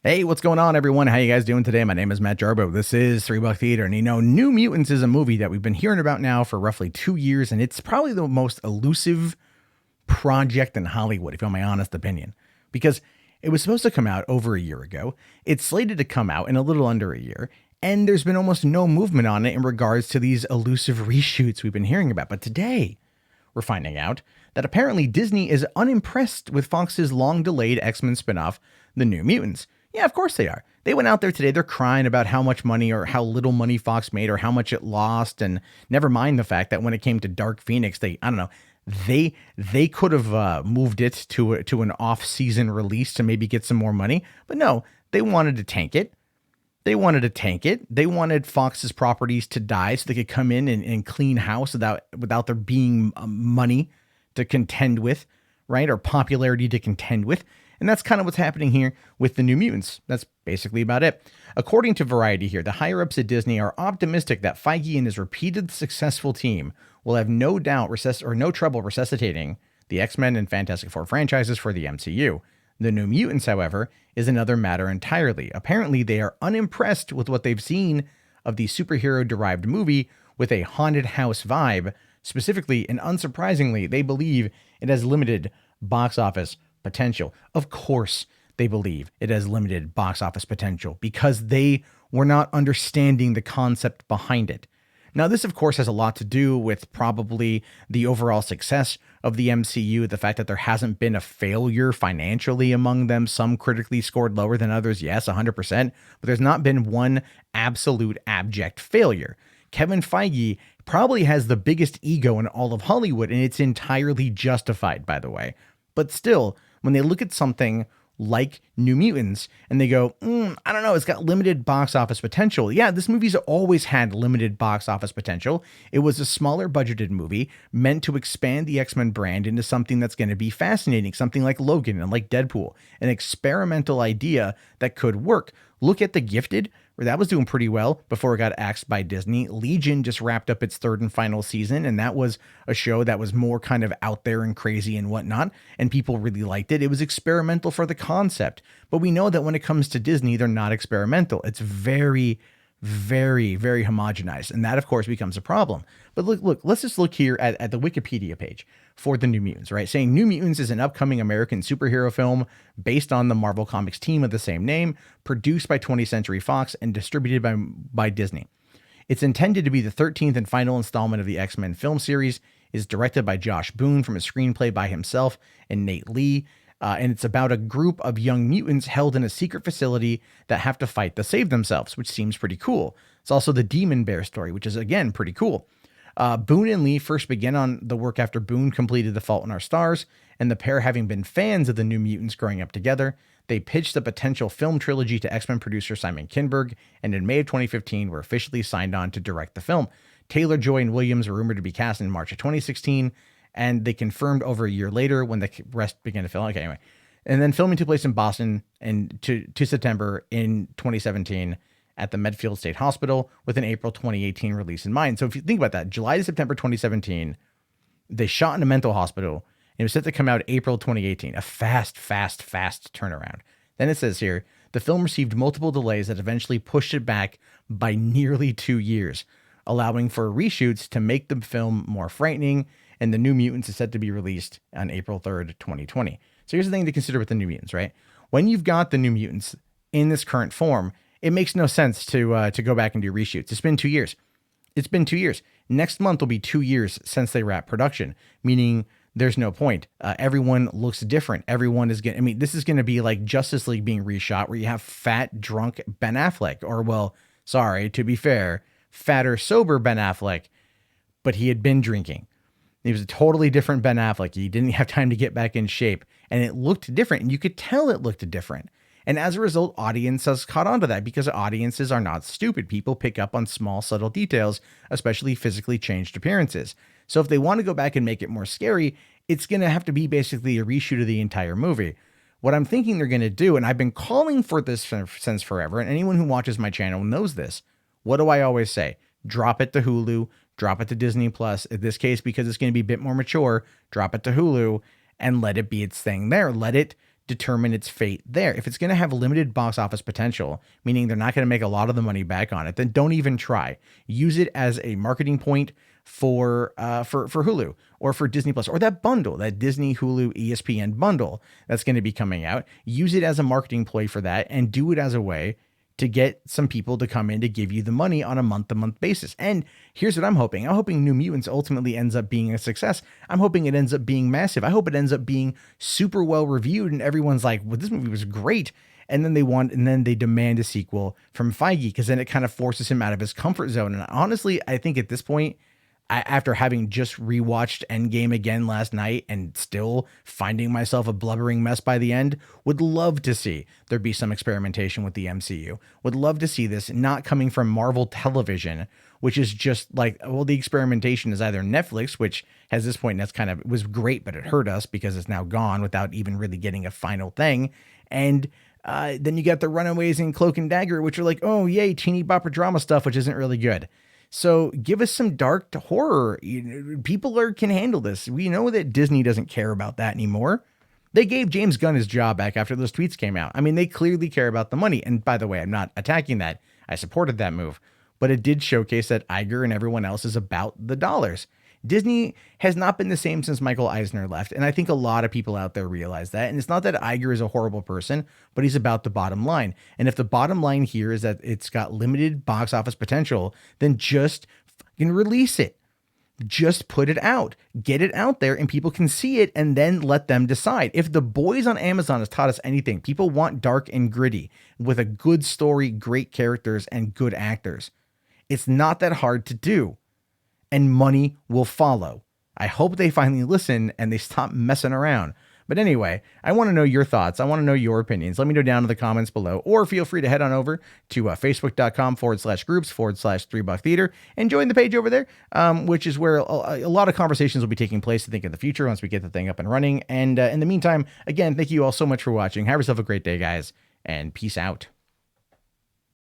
Hey, what's going on, everyone? How you guys doing today? My name is Matt Jarbo. This is $3 Theater, and New Mutants is a movie that we've been hearing about now for roughly 2 years, and it's probably the most elusive project in Hollywood, if you want my honest opinion, because it was supposed to come out over a year ago. It's slated to come out in a little under a year, and there's been almost no movement on it in regards to these elusive reshoots we've been hearing about. But today, we're finding out that apparently Disney is unimpressed with Fox's long-delayed X-Men spinoff, The New Mutants. Yeah, of course they are. They went out there today, they're crying about how much money or how little money Fox made or how much it lost, and never mind the fact that when it came to Dark Phoenix, they could have moved it to an off-season release to maybe get some more money, but no, they wanted to tank it. They wanted to tank it. They wanted Fox's properties to die so they could come in and clean house without there being money to contend with, right? Or popularity to contend with. And that's kind of what's happening here with the New Mutants. That's basically about it. According to Variety here, the higher-ups at Disney are optimistic that Feige and his repeated successful team will have no trouble resuscitating the X-Men and Fantastic Four franchises for the MCU. The New Mutants, however, is another matter entirely. Apparently, they are unimpressed with what they've seen of the superhero-derived movie with a haunted house vibe. Specifically, and unsurprisingly, they believe it has limited box office potential. Of course, they believe it has limited box office potential because they were not understanding the concept behind it. Now, this, of course, has a lot to do with probably the overall success of the MCU, the fact that there hasn't been a failure financially among them. Some critically scored lower than others, yes, 100%, but there's not been one absolute abject failure. Kevin Feige probably has the biggest ego in all of Hollywood, and it's entirely justified, by the way. But still, when they look at something like New Mutants and they go, I don't know, it's got limited box office potential. Yeah, this movie's always had limited box office potential. It was a smaller budgeted movie meant to expand the X-Men brand into something that's going to be fascinating, something like Logan and like Deadpool, an experimental idea that could work. Look at The Gifted, where that was doing pretty well before it got axed by Disney. Legion just wrapped up its third and final season, and that was a show that was more kind of out there and crazy and whatnot, and people really liked it. It was experimental for the concept, but we know that when it comes to Disney, they're not experimental. It's very, very, very homogenized, and that, of course, becomes a problem. But look, let's just look here at the Wikipedia page for the New Mutants, right? Saying New Mutants is an upcoming American superhero film based on the Marvel Comics team of the same name, produced by 20th Century Fox and distributed by Disney. It's intended to be the 13th and final installment of the X-Men film series, is directed by Josh Boone from a screenplay by himself and Nate Lee, and it's about a group of young mutants held in a secret facility that have to fight to save themselves, which seems pretty cool. It's also the Demon Bear story, which is, again, pretty cool. Boone and Lee first began on the work after Boone completed The Fault in Our Stars, and the pair having been fans of the New Mutants growing up together, they pitched the potential film trilogy to X-Men producer Simon Kinberg, and in May of 2015 were officially signed on to direct the film. Taylor-Joy and Williams were rumored to be cast in March of 2016, and they confirmed over a year later when the rest began to film. Okay, anyway. And then filming took place in Boston and to September in 2017 at the Medfield State Hospital with an April 2018 release in mind. So if you think about that, July to September 2017, they shot in a mental hospital, and it was set to come out April 2018, a fast turnaround. Then it says here, the film received multiple delays that eventually pushed it back by nearly 2 years, allowing for reshoots to make the film more frightening, and The New Mutants is set to be released on April 3rd, 2020. So here's the thing to consider with The New Mutants, right? When you've got The New Mutants in this current form, it makes no sense to go back and do reshoots. It's been 2 years. It's been 2 years. Next month will be 2 years since they wrapped production, meaning there's no point. Everyone looks different. Everyone is getting, this is going to be like Justice League being reshot where you have fat, drunk Ben Affleck, or well, sorry, to be fair, fatter, sober Ben Affleck, but he had been drinking. He was a totally different Ben Affleck. He didn't have time to get back in shape, and it looked different, and you could tell it looked different. And as a result, audiences caught on to that because audiences are not stupid. People pick up on small, subtle details, especially physically changed appearances. So if they want to go back and make it more scary, it's going to have to be basically a reshoot of the entire movie. What I'm thinking they're going to do, and I've been calling for this since forever, and anyone who watches my channel knows this. What do I always say? Drop it to Hulu, drop it to Disney Plus. In this case, because it's going to be a bit more mature, drop it to Hulu and let it be its thing there. Let it determine its fate there. If it's going to have limited box office potential, meaning they're not going to make a lot of the money back on it, then don't even try. Use it as a marketing point for Hulu or for Disney Plus, or that bundle, that Disney, Hulu, ESPN bundle that's going to be coming out. Use it as a marketing ploy for that, and do it as a way to get some people to come in to give you the money on a month-to-month basis. And here's what I'm hoping. I'm hoping New Mutants ultimately ends up being a success. I'm hoping it ends up being massive. I hope it ends up being super well reviewed and everyone's like, well, this movie was great. And then they demand a sequel from Feige, because then it kind of forces him out of his comfort zone. And honestly, I think at this point, after having just rewatched Endgame again last night and still finding myself a blubbering mess by the end, would love to see there be some experimentation with the MCU. Would love to see this not coming from Marvel Television, which is just like, well, the experimentation is either Netflix, which has this point, that's kind of, it was great, but it hurt us because it's now gone without even really getting a final thing. And then you got the Runaways and Cloak and Dagger, which are like, oh, yay, teeny bopper drama stuff, which isn't really good. So give us some dark horror. People can handle this. We know that Disney doesn't care about that anymore. They gave James Gunn his job back after those tweets came out. I mean, they clearly care about the money. And by the way, I'm not attacking that. I supported that move. But it did showcase that Iger and everyone else is about the dollars. Disney has not been the same since Michael Eisner left, and I think a lot of people out there realize that. And it's not that Iger is a horrible person, but he's about the bottom line. And if the bottom line here is that it's got limited box office potential, then just fucking release it. Just put it out. Get it out there and people can see it, and then let them decide. If The Boys on Amazon has taught us anything, people want dark and gritty with a good story, great characters, and good actors. It's not that hard to do. And money will follow. I hope they finally listen and they stop messing around. But anyway, I want to know your thoughts. I want to know your opinions. Let me know down in the comments below, or feel free to head on over to facebook.com/groups/3buck theater and join the page over there, which is where a lot of conversations will be taking place, I think, in the future once we get the thing up and running. And in the meantime, again, thank you all so much for watching. Have yourself a great day, guys, and peace out.